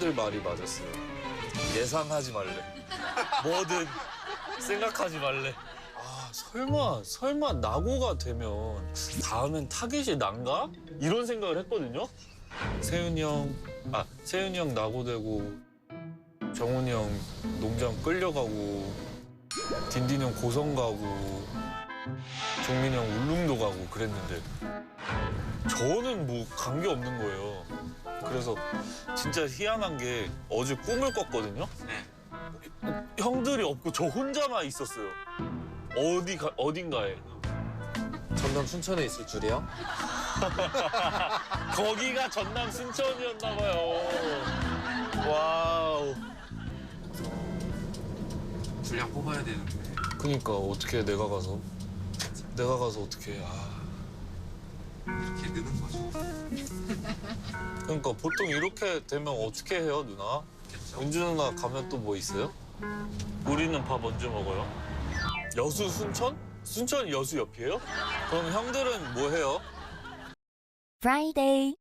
형들 말이 맞았어요. 예상하지 말래. 뭐든 생각하지 말래. 아, 설마 낙오가 되면 다음엔 타겟이 난가? 이런 생각을 했거든요. 세윤이 형 낙오되고, 정훈이 형 농장 끌려가고, 딘딘 형 고성 가고, 종민이 형 울릉도 가고 그랬는데 저는 뭐 관계 없는 거예요. 그래서 진짜 희한한 게 어제 꿈을 꿨거든요. 형들이 없고 저 혼자만 있었어요. 어딘가에. 전남 순천에 있을 줄이야? 거기가 전남 순천이었나 봐요. 와우. 분량 뽑아야 되는데. 그니까 어떻게 내가 가서 어떻게 해. 이렇게 느는 거죠. 그러니까 보통 이렇게 되면 어떻게 해요, 누나? 은주 누나 가면 또 뭐 있어요? 우리는 밥 언제 먹어요? 여수 순천? 순천 여수 옆이에요? 그럼 형들은 뭐 해요? Friday.